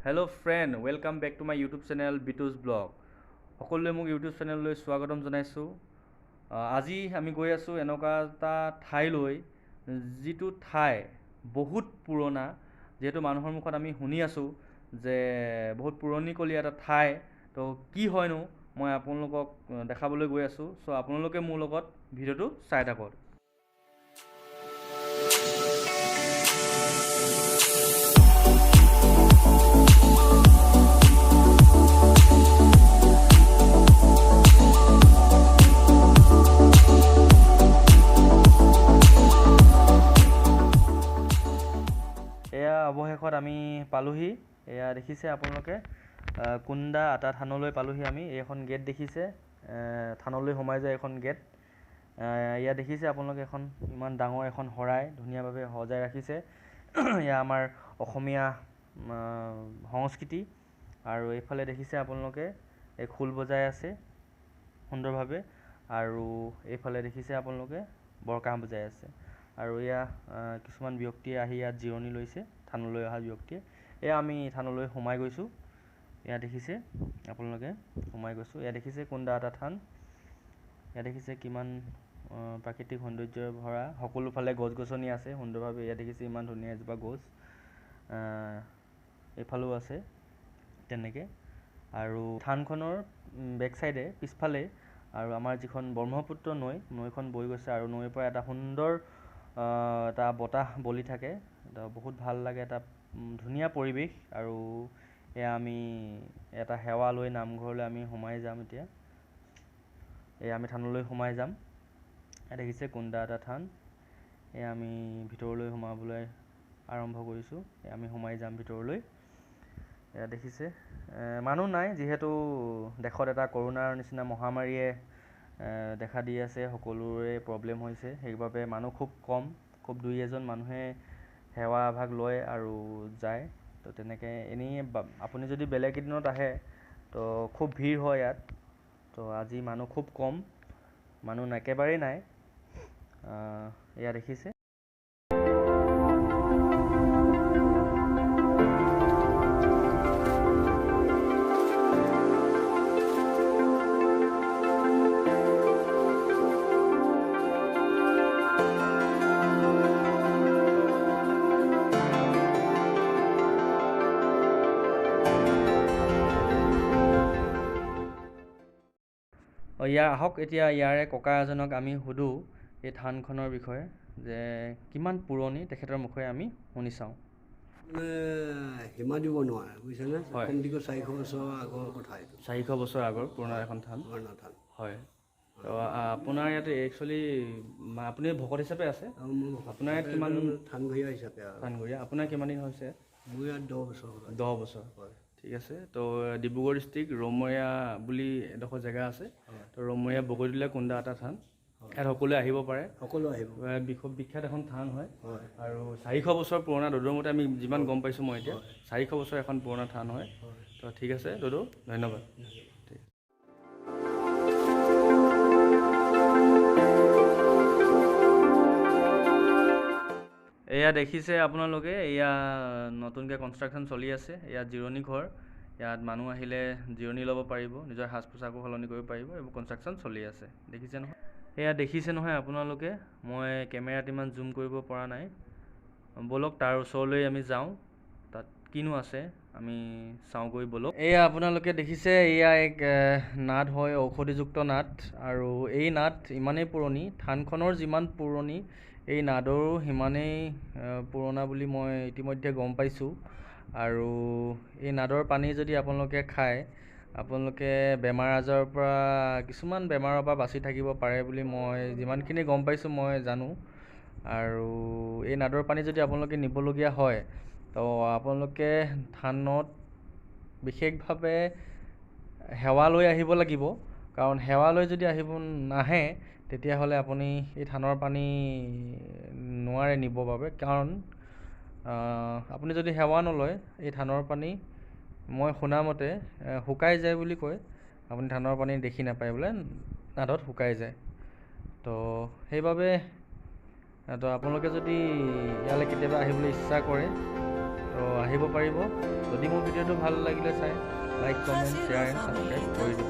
Hello friend, welcome back to my YouTube channel Bitu's Blog. সকলোৱে মোক YouTube চেনেললৈ স্বাগতম জনাইছোঁ। আজি আমি গৈ আছোঁ এনেকুৱা এটা ঠাইলৈ যিটো ঠাই বহুত পুৰণা, যেহেতু মানুহৰ মুখত আমি শুনি আছোঁ যে বহুত পুৰণিকলীয়া এটা ঠাই। তো কি হয়নো মই আপোনালোকক দেখাবলৈ গৈ আছোঁ। চ' আপোনালোকে মোৰ লগত ভিডিঅ'টো চাই থাকক। এয়া অৱশেষত আমি পালোহি। এয়া দেখিছে আপোনালোকে কুন্দা আটা থানলৈ পালোহি আমি। এইখন গেট দেখিছে, থানলৈ সোমাই যায় এখন গেট। এয়া দেখিছে আপোনালোকে এখন ইমান ডাঙৰ এখন শৰাই ধুনীয়াভাৱে সজাই ৰাখিছে। এয়া আমাৰ অসমীয়া সংস্কৃতি। আৰু এইফালে দেখিছে আপোনালোকে এই খোল বজাই আছে সুন্দৰভাৱে, আৰু এইফালে দেখিছে আপোনালোকে বৰকাহ বজাই আছে। আৰু এয়া কিছুমান ব্যক্তিয়ে আহি ইয়াত জিৰণি লৈছে, থানলৈ অহা ব্যক্তিয়ে। এয়া আমি থানলৈ সোমাই গৈছোঁ। এয়া দেখিছে আপোনালোকে সোমাই গৈছোঁ। এয়া দেখিছে কুন্দা এটা থান। এয়া দেখিছে কিমান প্ৰাকৃতিক সৌন্দৰ্যৰে ভৰা, সকলোফালে গছ গছনি আছে সুন্দৰভাৱে। এয়া দেখিছে ইমান ধুনীয়া এজোপা গছ, এইফালেও আছে তেনেকৈ। আৰু থানখনৰ বেক চাইডে পিছফালে আৰু আমাৰ যিখন ব্ৰহ্মপুত্ৰ নৈখন বৈ গৈছে, আৰু নৈৰ পৰা এটা সুন্দৰ এটা বতাহ বলি থাকে। এটা বহুত ভাল লাগে, এটা ধুনীয়া পৰিৱেশ। আৰু এয়া আমি এটা সেৱা লৈ নামঘৰলৈ আমি সোমাই যাম এতিয়া। এয়া আমি থানলৈ সোমাই যাম। এয়া দেখিছে কুন্দা এটা থান। এয়া আমি ভিতৰলৈ সোমাবলৈ আৰম্ভ কৰিছোঁ। এয়া আমি সোমাই যাম ভিতৰলৈ। এয়া দেখিছে মানুহ নাই, যিহেতু দেশত এটা কৰোণাৰ নিচিনা মহামাৰীয়ে দেখা দি আছে, সকলোৰে প্ৰব্লেম হৈছে, সেইবাবে মানুহ খুব কম, খুব দুই এজন মানুহে সেৱা ভাগ লয় আৰু যায়। তো তেনেকৈ এনেই আপুনি যদি বেলেগ দিনত আহে তো খুব ভিৰ হয় ইয়াত। তো আজি মানুহ খুব কম, মানুহ একেবাৰেই নাই। এয়া দেখিছে। আহক এতিয়া ইয়াৰে ককা এজনক আমি সুধোঁ এই থানখনৰ বিষয়ে, যে কিমান পুৰণি, তেখেতৰ মুখেৰে আমি শুনি চাওঁ। সীমা দিব নোৱাৰে, বুজিছেনে? কমটিকৈ 400 বছৰ আগৰ কথা এইটো। 400 বছৰ আগৰ পুৰণা এখন থান। পুৰণা থান। হয়। তো আপোনাৰ ইয়াতে একচুৱেলি আপুনি ভকত হিচাপে আছে। আপোনাৰ ইয়াত কিমান থানঘৰীয়া হিচাপে? থানঘৰীয়া। আপোনাৰ কিমান দিন হৈছে? মোৰ ইয়াত 10 বছৰ। 10 বছৰ। হয়, ঠিক আছে। তো ডিব্ৰুগড় ডিষ্ট্ৰিক্ট ৰৌমৰীয়া বুলি এডোখৰ জেগা আছে। তো ৰৌমৰীয়া বগৰীতোলা কুন্দা এটা থান, ইয়াত সকলোৱে আহিব পাৰে। সকলো আহিব। বিখ্যাত এখন থান হয়। আৰু 400 বছৰ পুৰণা। দদৌৰ মতে আমি যিমান গম পাইছোঁ মই এতিয়া 400 বছৰ এখন পুৰণা থান হয়। তো ঠিক আছে দদৌ, ধন্যবাদ। এয়া দেখিছে আপোনালোকে, এয়া নতুনকৈ কনষ্ট্ৰাকশ্যন চলি আছে। ইয়াত জিৰণি ঘৰ, ইয়াত মানুহ আহিলে জিৰণি ল'ব পাৰিব, নিজৰ সাজ পোছাকো সলনি কৰিব পাৰিব। এইবোৰ কনষ্ট্ৰাকশ্যন চলি আছে, দেখিছে নহয়। এয়া দেখিছে নহয় আপোনালোকে, মই কেমেৰাত ইমান জুম কৰিব পৰা নাই। ব'লক তাৰ ওচৰলৈ আমি যাওঁ, তাত কিনো আছে আমি চাওঁগৈ ব'লক। এয়া আপোনালোকে দেখিছে, এয়া এক নাদ হয়, ঔষধিযুক্ত নাদ। আৰু এই নাদ ইমানেই পুৰণি, থানখনৰ যিমান পুৰণি এই নাদৰো সিমানেই পুৰণা বুলি মই ইতিমধ্যে গম পাইছোঁ। আৰু এই নাদৰ পানী যদি আপোনালোকে খায়, আপোনালোকে বেমাৰ আজাৰৰ পৰা, কিছুমান বেমাৰৰ পৰা বাচি থাকিব পাৰে বুলি মই যিমানখিনি গম পাইছোঁ মই জানো। আৰু এই নাদৰ পানী যদি আপোনালোকে নিবলগীয়া হয়, তো আপোনালোকে থানত বিশেষভাৱে সেৱা লৈ আহিব লাগিব। কাৰণ সেৱা লৈ যদি আহিব নাহে, তেতিয়াহ'লে আপুনি এই থানৰ পানী নোৱাৰে নিবৰ বাবে। কাৰণ আপুনি যদি সেৱা নলয়, এই থানৰ পানী মই শুনামতে শুকাই যায় বুলি কয়। আপুনি থানৰ পানী দেখি নাপায় বোলে, নাদত শুকাই যায়। তো সেইবাবে তো আপোনালোকে যদি ইয়ালৈ কেতিয়াবা আহিবলৈ ইচ্ছা কৰে, তো তো আহিব পাৰিব। যদি মোৰ ভিডিঅ'টো ভাল লাগিলে চাই like comment share and subscribe কৰি দিব।